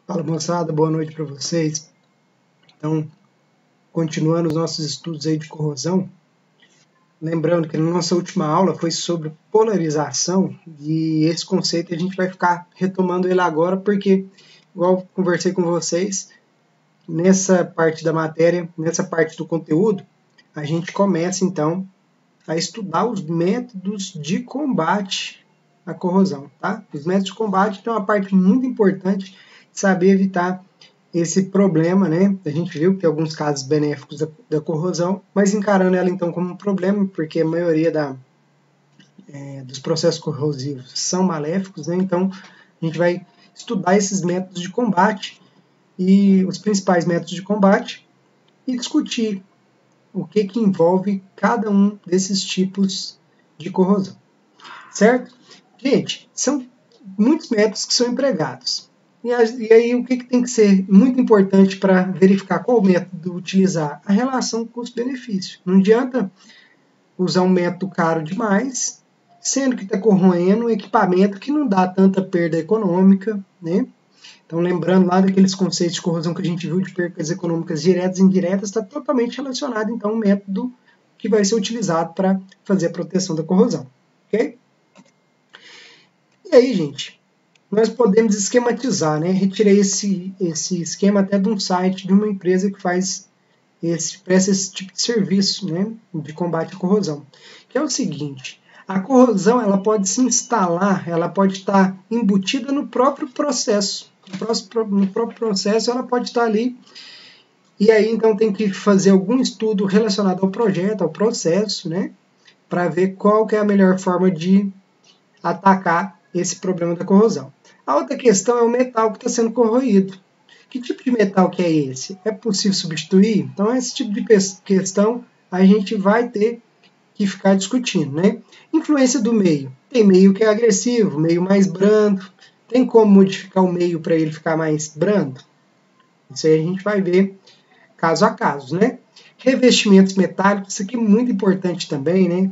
Fala moçada, boa noite para vocês. Então, continuando os nossos estudos aí de corrosão, lembrando que na nossa última aula foi sobre polarização e esse conceito a gente vai ficar retomando ele agora porque, igual conversei com vocês, nessa parte da matéria, nessa parte do conteúdo, a gente começa então a estudar os métodos de combate à corrosão, tá? Os métodos de combate é uma parte muito importante de saber evitar esse problema, né? A gente viu que tem alguns casos benéficos da corrosão, mas encarando ela então como um problema, porque a maioria dos processos corrosivos são maléficos, né? Então a gente vai estudar esses métodos de combate e os principais métodos de combate e discutir o que envolve cada um desses tipos de corrosão, certo? Gente, são muitos métodos que são empregados. E aí o que tem que ser muito importante para verificar qual método utilizar? A relação custo-benefício. Não adianta usar um método caro demais, sendo que está corroendo um equipamento que não dá tanta perda econômica, né? Então, lembrando lá daqueles conceitos de corrosão que a gente viu de perdas econômicas diretas e indiretas, está totalmente relacionado, então, ao método que vai ser utilizado para fazer a proteção da corrosão. Ok? E aí, gente, nós podemos esquematizar, né? Retirei esse esquema até de um site de uma empresa que presta esse tipo de serviço, né? De combate à corrosão. Que é o seguinte, a corrosão ela pode se instalar, ela pode estar embutida no próprio processo. No próprio processo ela pode estar ali. E aí então tem que fazer algum estudo relacionado ao projeto, ao processo, né? Para ver qual que é a melhor forma de atacar esse problema da corrosão. A outra questão é o metal que está sendo corroído. Que tipo de metal que é esse? É possível substituir? Então, esse tipo de questão a gente vai ter que ficar discutindo, né? Influência do meio. Tem meio que é agressivo, meio mais brando. Tem como modificar o meio para ele ficar mais brando? Isso aí a gente vai ver caso a caso, né? Revestimentos metálicos, isso aqui é muito importante também, né?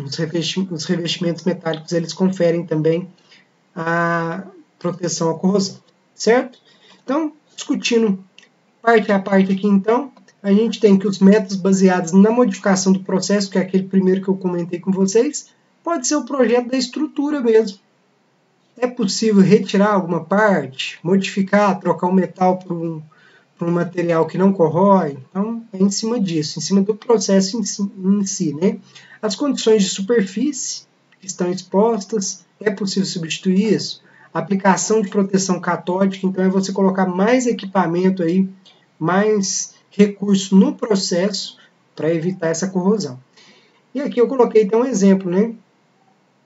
Os revestimentos metálicos, eles conferem também a proteção à corrosão, certo? Então, discutindo parte a parte aqui, então, a gente tem que os métodos baseados na modificação do processo, que é aquele primeiro que eu comentei com vocês, pode ser o projeto da estrutura mesmo. É possível retirar alguma parte, modificar, trocar o metal por um material que não corrói. Então, é em cima disso, em cima do processo em si, né? As condições de superfície que estão expostas, é possível substituir isso. Aplicação de proteção catódica, então é você colocar mais equipamento aí, mais recurso no processo para evitar essa corrosão. E aqui eu coloquei então um exemplo, né?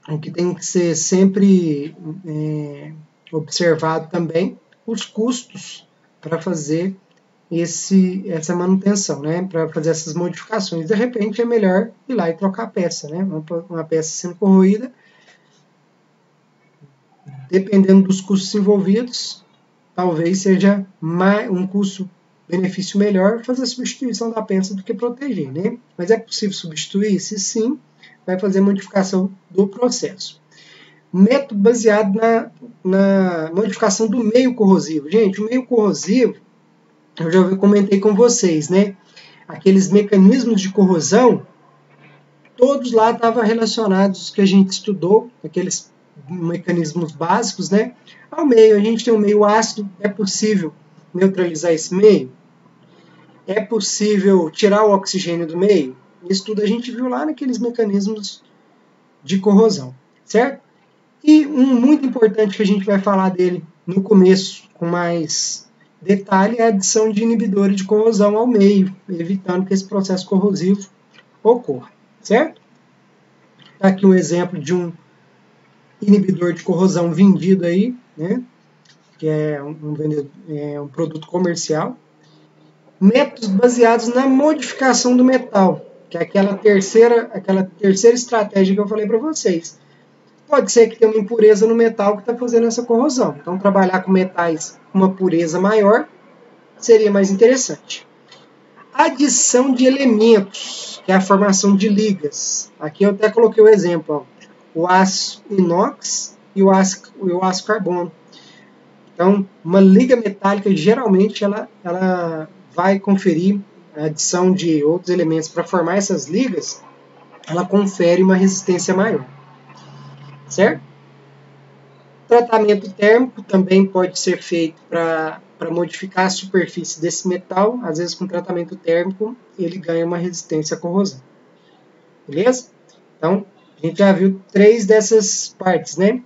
O que tem que ser sempre observado também, os custos para fazer essa manutenção, né? Para fazer essas modificações. De repente é melhor ir lá e trocar a peça, né? Uma peça sendo corroída, dependendo dos custos envolvidos, talvez seja um custo-benefício melhor fazer a substituição da peça do que proteger, né? Mas é possível substituir? Se sim, vai fazer modificação do processo. Método baseado na modificação do meio corrosivo. Gente, o meio corrosivo, eu já comentei com vocês, né? Aqueles mecanismos de corrosão, todos lá estavam relacionados que a gente estudou, aqueles mecanismos básicos, né? Ao meio, a gente tem um meio ácido, é possível neutralizar esse meio? É possível tirar o oxigênio do meio? Isso tudo a gente viu lá naqueles mecanismos de corrosão, certo? E um muito importante que a gente vai falar dele no começo, com mais detalhe, é a adição de inibidores de corrosão ao meio, evitando que esse processo corrosivo ocorra, certo? Aqui um exemplo de um inibidor de corrosão vendido aí, né? Que é um produto comercial. Métodos baseados na modificação do metal, que é aquela terceira estratégia que eu falei para vocês. Pode ser que tenha uma impureza no metal que está fazendo essa corrosão. Então, trabalhar com metais com uma pureza maior seria mais interessante. Adição de elementos, que é a formação de ligas. Aqui eu até coloquei o exemplo, ó, o aço inox e o aço carbono. Então, uma liga metálica, geralmente, ela vai conferir a adição de outros elementos para formar essas ligas, ela confere uma resistência maior, certo? Tratamento térmico também pode ser feito para modificar a superfície desse metal. Às vezes, com tratamento térmico, ele ganha uma resistência à corrosão. Beleza? Então, a gente já viu 3 dessas partes, né?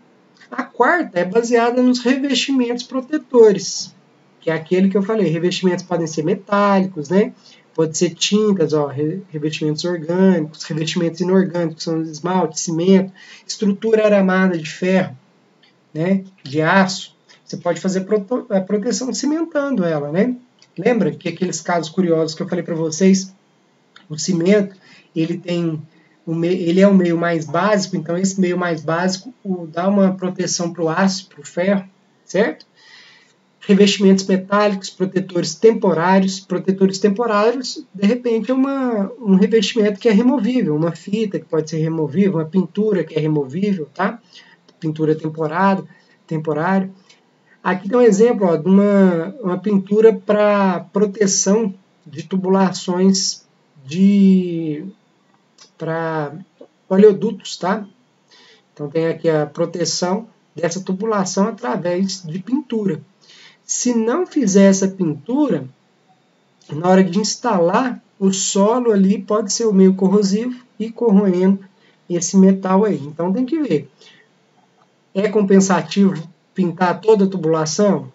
A quarta é baseada nos revestimentos protetores, que é aquele que eu falei. Revestimentos podem ser metálicos, né? Pode ser tintas, ó, revestimentos orgânicos, revestimentos inorgânicos, são esmalte, cimento, estrutura aramada de ferro, né, de aço. Você pode fazer a proteção cimentando ela, né? Lembra que aqueles casos curiosos que eu falei para vocês, o cimento, ele é o meio mais básico, então esse meio mais básico dá uma proteção para o aço, para o ferro, certo? Revestimentos metálicos, protetores temporários. Protetores temporários, de repente, é um revestimento que é removível, uma fita que pode ser removível, uma pintura que é removível, tá? Pintura temporária. Aqui tem um exemplo, ó, de uma pintura para proteção de tubulações para oleodutos, tá? Então tem aqui a proteção dessa tubulação através de pintura. Se não fizer essa pintura, na hora de instalar, o solo ali pode ser o meio corrosivo e corroendo esse metal aí. Então tem que ver. É compensativo pintar toda a tubulação?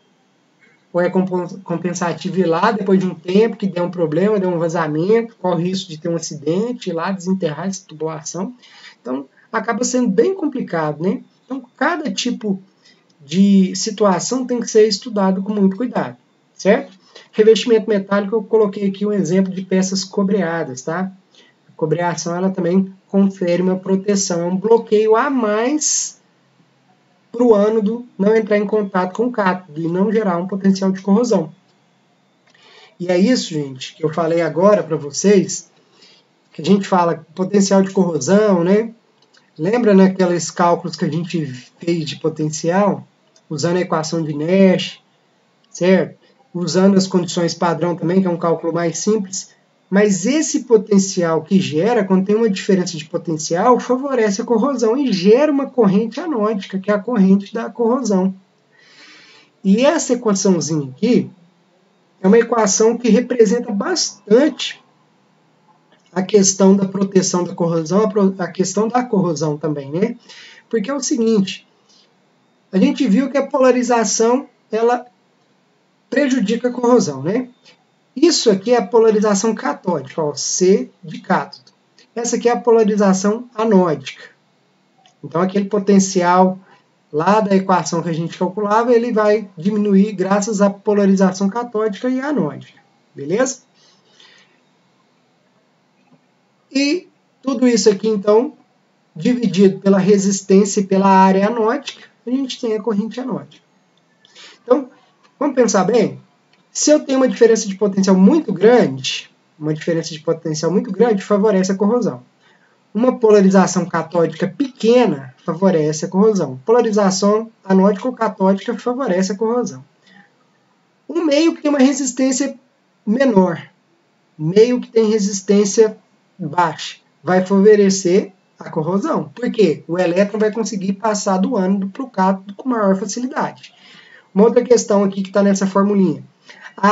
Ou é compensativo ir lá depois de um tempo que der um problema, der um vazamento, corre o risco de ter um acidente, ir lá desenterrar essa tubulação? Então acaba sendo bem complicado, né? Então cada tipo de situação tem que ser estudado com muito cuidado, certo? Revestimento metálico, eu coloquei aqui um exemplo de peças cobreadas, tá? A cobreação, ela também confere uma proteção, é um bloqueio a mais para o ânodo não entrar em contato com o cátodo e não gerar um potencial de corrosão. E é isso, gente, que eu falei agora para vocês, que a gente fala potencial de corrosão, né? Lembra naqueles cálculos que a gente fez de potencial, usando a equação de Nash, certo? Usando as condições padrão também, que é um cálculo mais simples, mas esse potencial que gera, quando tem uma diferença de potencial, favorece a corrosão e gera uma corrente anódica, que é a corrente da corrosão. E essa equaçãozinha aqui é uma equação que representa bastante a questão da proteção da corrosão, a questão da corrosão também, né? Porque é o seguinte, a gente viu que a polarização, ela prejudica a corrosão, né? Isso aqui é a polarização catódica, ó, C de cátodo. Essa aqui é a polarização anódica. Então, aquele potencial lá da equação que a gente calculava, ele vai diminuir graças à polarização catódica e anódica. Beleza? E tudo isso aqui, então, dividido pela resistência e pela área anódica, a gente tem a corrente anódica. Então, vamos pensar bem? Se eu tenho uma diferença de potencial muito grande, favorece a corrosão. Uma polarização catódica pequena favorece a corrosão. Polarização anódica ou catódica favorece a corrosão. Um meio que tem uma resistência menor, meio que tem resistência baixa, vai favorecer a corrosão. Por quê? O elétron vai conseguir passar do ânodo para o cátodo com maior facilidade. Uma outra questão aqui que está nessa formulinha. A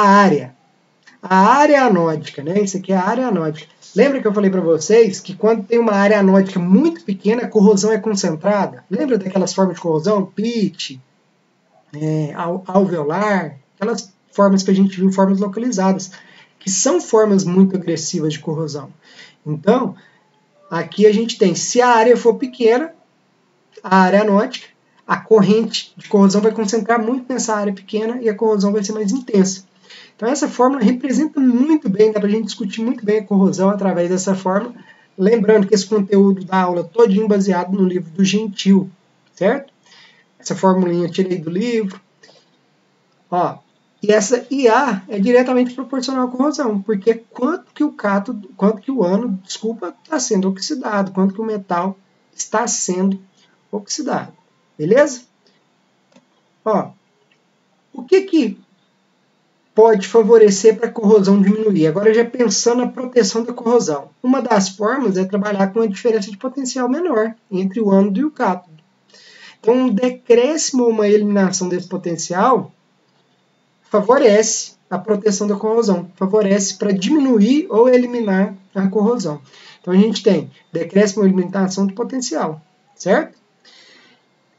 área anódica, né? Isso aqui é a área anódica. Lembra que eu falei para vocês que quando tem uma área anódica muito pequena, a corrosão é concentrada? Lembra daquelas formas de corrosão? Pitch, alveolar, aquelas formas que a gente viu, formas localizadas, que são formas muito agressivas de corrosão. Então, aqui a gente tem, se a área for pequena, a área anódica, a corrente de corrosão vai concentrar muito nessa área pequena e a corrosão vai ser mais intensa. Então essa fórmula representa muito bem, dá para a gente discutir muito bem a corrosão através dessa fórmula. Lembrando que esse conteúdo da aula todinho baseado no livro do Gentil, certo? Essa formulinha eu tirei do livro. Ó, e essa IA é diretamente proporcional à corrosão, porque quanto que o ânodo, está sendo oxidado, quanto que o metal está sendo oxidado. Beleza? Ó, O que pode favorecer para a corrosão diminuir? Agora já pensando na proteção da corrosão. Uma das formas é trabalhar com uma diferença de potencial menor entre o ânodo e o cátodo. Então, um decréscimo ou uma eliminação desse potencial favorece a proteção da corrosão, favorece para diminuir ou eliminar a corrosão. Então, a gente tem decréscimo ou eliminação do potencial, certo?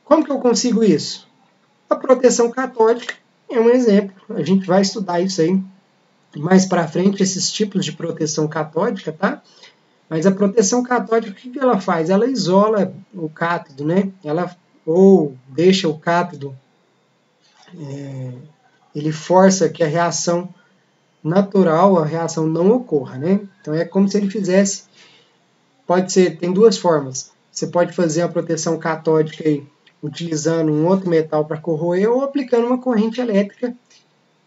Como que eu consigo isso? A proteção catódica é um exemplo. A gente vai estudar isso aí mais para frente, esses tipos de proteção catódica, tá? Mas a proteção catódica, o que ela faz? Ela isola o cátodo, né? Ela ou deixa o cátodo, ele força que a reação natural, a reação não ocorra, né? Então é como se ele fizesse, pode ser, tem duas formas. Você pode fazer a proteção catódica aí, utilizando um outro metal para corroer ou aplicando uma corrente elétrica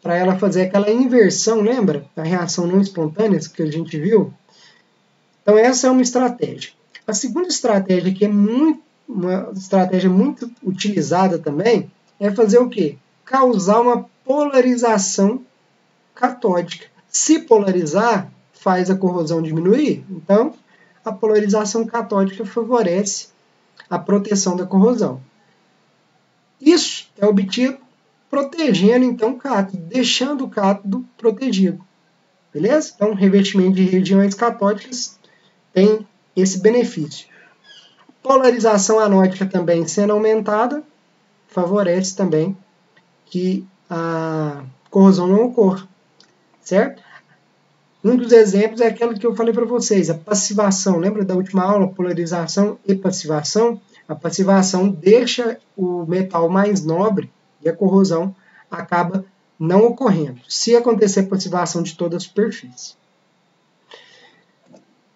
para ela fazer aquela inversão, lembra? A reação não espontânea que a gente viu. Então essa é uma estratégia. A segunda estratégia, que é uma estratégia muito utilizada também, é fazer o quê? Causar uma polarização catódica. Se polarizar, faz a corrosão diminuir. Então, a polarização catódica favorece a proteção da corrosão. Isso é obtido protegendo, então, o cátodo, deixando o cátodo protegido. Beleza? Então, revestimento de regiões catódicas tem esse benefício. Polarização anódica também sendo aumentada, favorece também que a corrosão não ocorra, certo? Um dos exemplos é aquele que eu falei para vocês, a passivação. Lembra da última aula, polarização e passivação? A passivação deixa o metal mais nobre e a corrosão acaba não ocorrendo, se acontecer passivação de toda a superfície.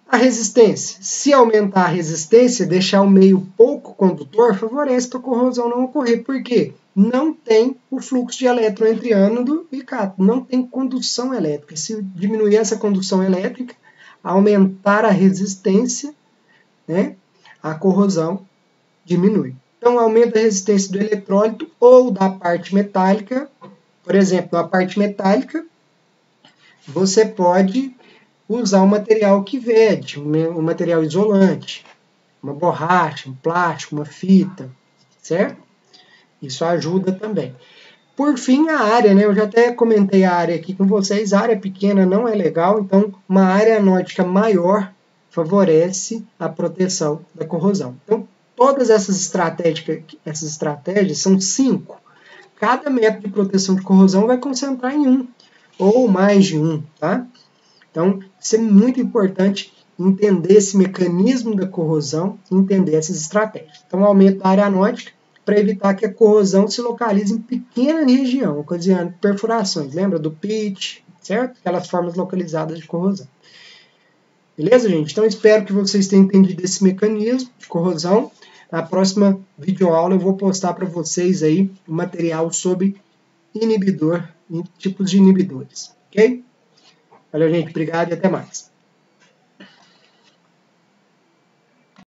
A resistência. Se aumentar a resistência, deixar o meio pouco condutor, favorece para a corrosão não ocorrer. Por quê? Não tem o fluxo de elétron entre ânodo e cátodo. Não tem condução elétrica. Se diminuir essa condução elétrica, aumentar a resistência, né, a corrosão diminui. Então, aumenta a resistência do eletrólito ou da parte metálica. Por exemplo, na parte metálica, você pode usar um material que vede, um material isolante, uma borracha, um plástico, uma fita, certo? Isso ajuda também. Por fim, a área, né? Eu já até comentei a área aqui com vocês, a área pequena não é legal, então uma área anódica maior favorece a proteção da corrosão. Então, todas essas estratégias são 5. Cada método de proteção de corrosão vai concentrar em um, ou mais de um, tá? Então, isso é muito importante, entender esse mecanismo da corrosão, entender essas estratégias. Então, aumento da área anódica para evitar que a corrosão se localize em pequena região, ocasionando perfurações. Lembra do pitch, certo? Aquelas formas localizadas de corrosão. Beleza, gente? Então, espero que vocês tenham entendido esse mecanismo de corrosão. Na próxima videoaula eu vou postar para vocês aí um material sobre inibidor e tipos de inibidores, ok? Valeu, gente. Obrigado e até mais.